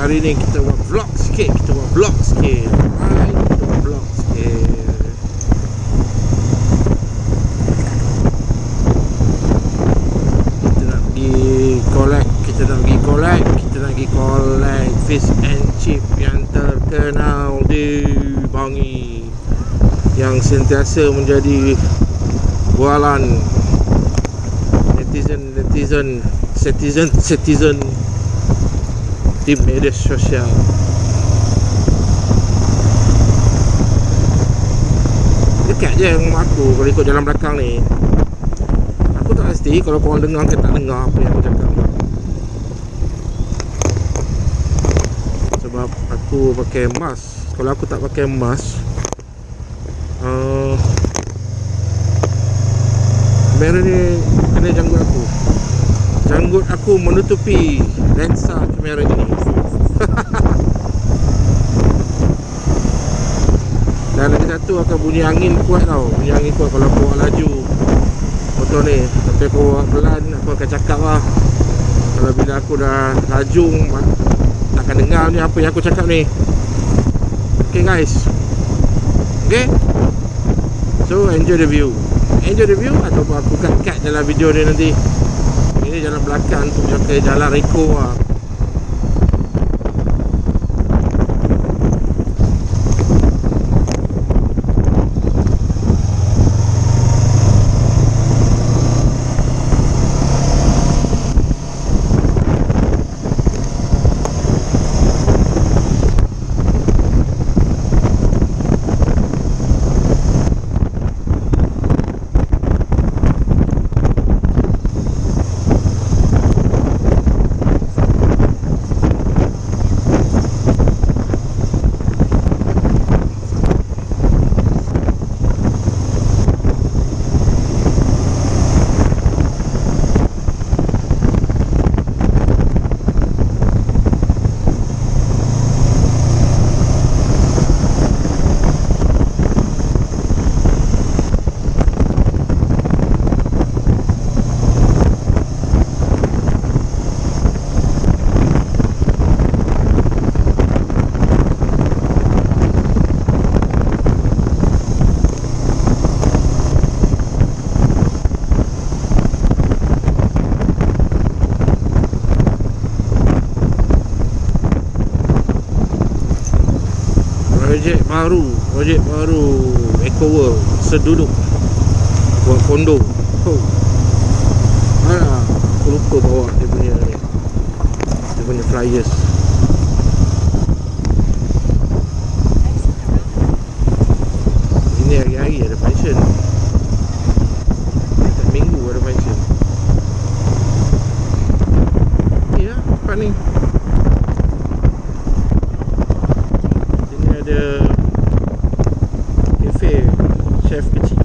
Hari ni kita buat vlog sikit. Kita buat vlog sikit. Kita nak pergi collect. Kita nak pergi collect fish and chip yang terkenal di Bangi, yang sentiasa menjadi bualan netizen di media sosial. Dekat je rumah aku. Kalau ikut jalan belakang ni, aku tak pasti kalau korang dengar ke tak dengar apa yang aku cakap. Sebab aku pakai mask. Kalau aku tak pakai mask, kamera ni kena janggut aku menutupi lensa kamera ini. Dan lagi satu akan bunyi angin kuat tau. Bunyi angin kuat kalau aku bawa laju motor ni. Tapi aku bawa pelan, aku akan cakap lah. Kalau bila aku dah laju, takkan dengar ni apa yang aku cakap ni. Okay guys, okay, so enjoy the view ataupun aku cut dalam video ni nanti. Ini jalan belakang tu, jalan Reko lah. Projek baru Eco World seduduk buat kondo. Aku lupa bawa dia punya flyers. Ini hari-hari ada function. Setiap minggu ada function. Ya, tempat ni. Sini ada chef kecil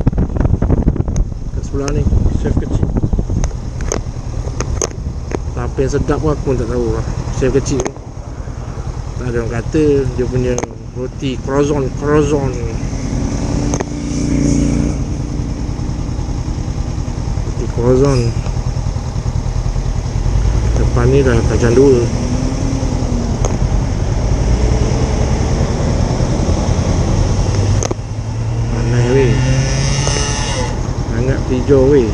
kat sebelah ni. Chef kecil, apa yang sedap pun aku pun tak tahu lah. Chef kecil tu tak ada orang kata dia punya roti croissant roti croissant. Depan ni dah kacang dua. Hangat hijau weh.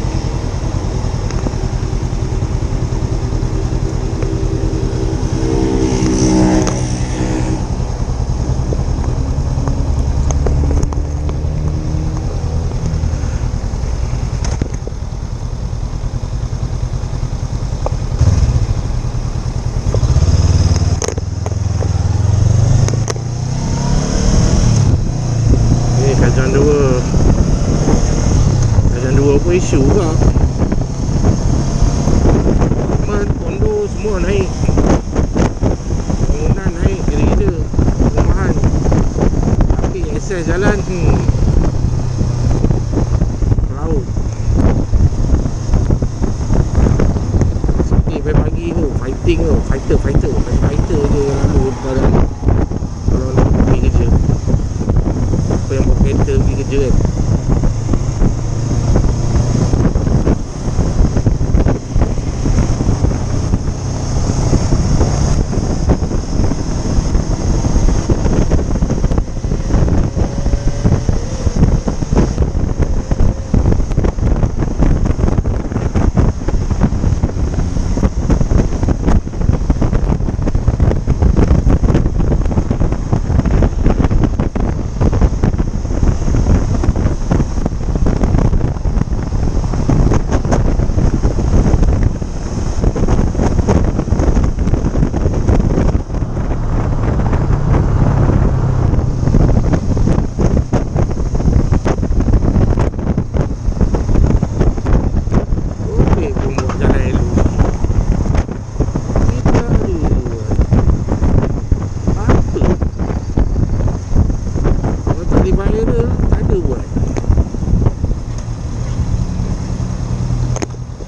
jalan laut. Sini pagi tu fighting tu, fighter je lalu dalam kalau nak pergi kerja. Apa yang bawa kereta pergi kerja kan.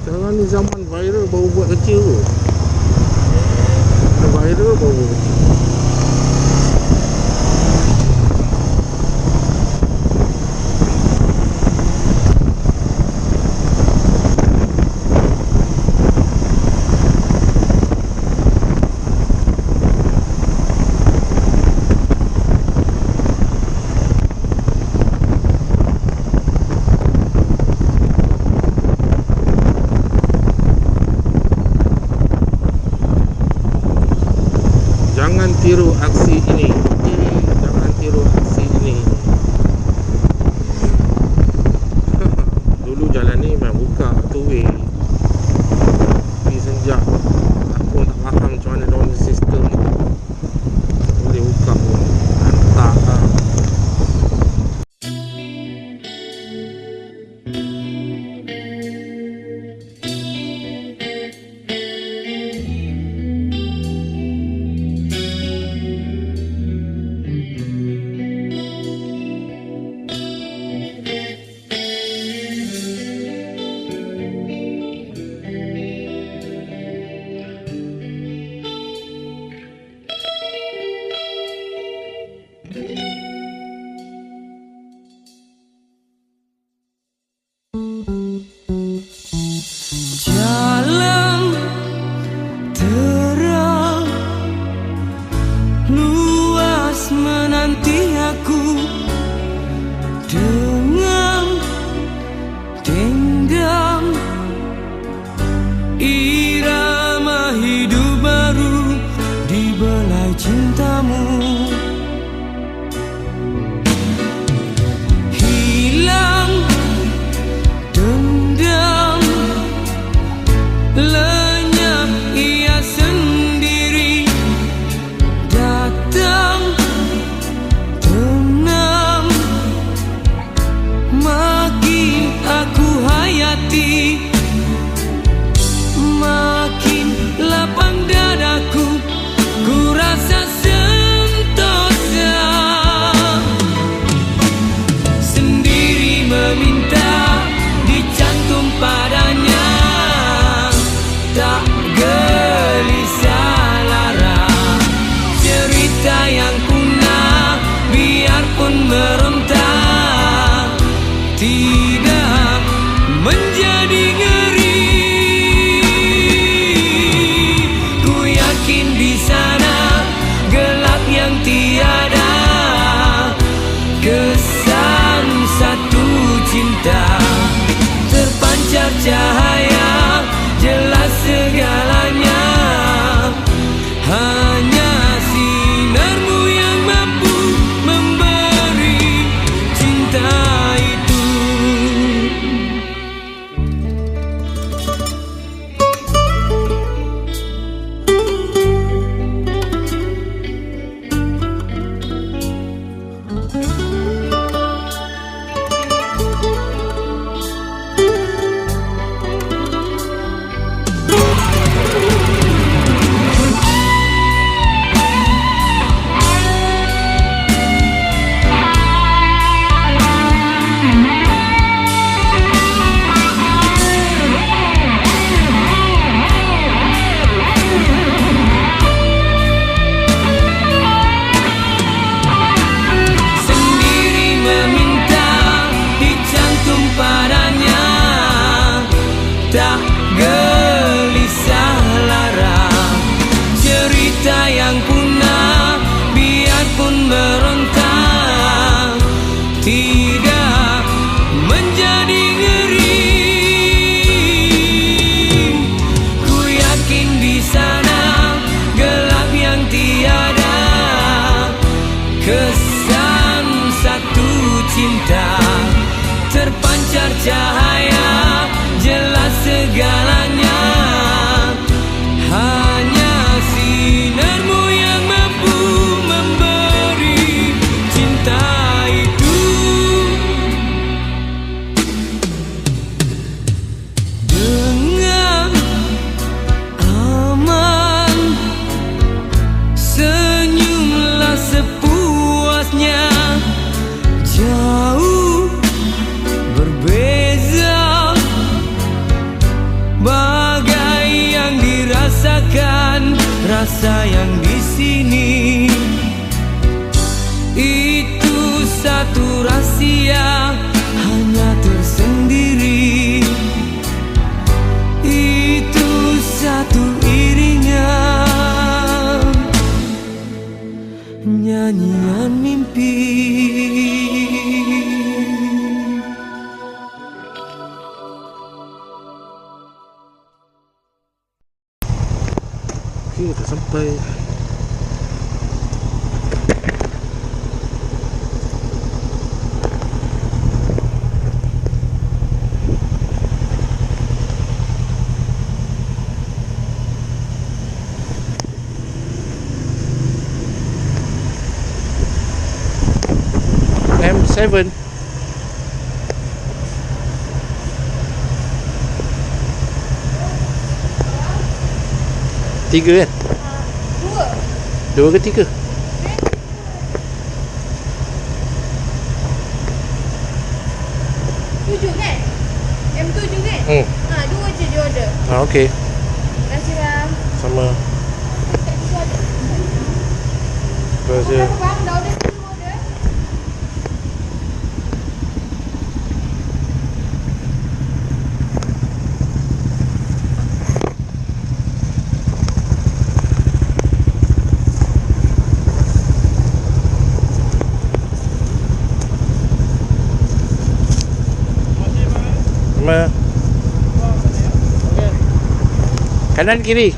Sekarang ni zaman viral baru buat kecil tu. Viral baru buat kecil. Jangan tiru aksi ini. Jangan tiru aksi ini. Dulu jalan ni memang buka two way. Ni sejak aku tak faham macam mana dalam sistem boleh buka pun. Hantar lah. rahasiakan rasa yang di sini. Itu satu rahasia hanya tersendiri. Itu satu iringan nyanyian mimpi. Okey, dah sampai. M7. Tiga kan? Dua ke tiga? Tujuh kan? M7 kan? Dua je dia order. Okey. Terima kasih bang. Sama. Terima kasih. Berapa bang? Dah order semua order? Sama. Kanan kiri.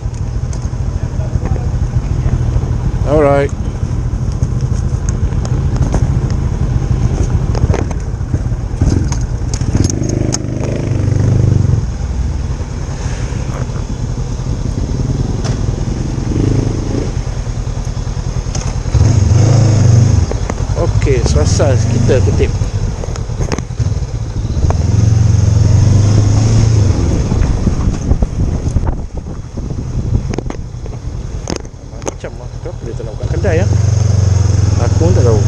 Alright. Okey, selesai kita kutip. Macam lah, kenapa dia tak nak buka kedai ya? Aku pun tak tahu.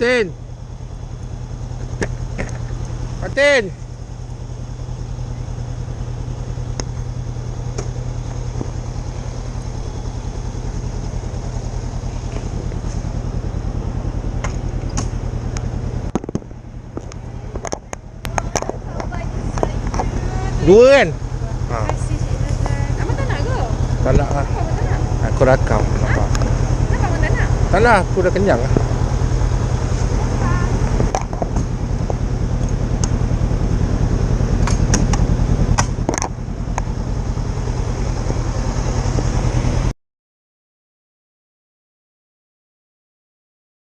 Fatin! Fatin! Dua kan? Terima kasih Cik Zazan. Abang tak nak ke? Tak nak lah. Kenapa abang tak nak? Aku rakam. Nampak? Kenapa abang tak nak? Tak nak, aku dah kenyang lah.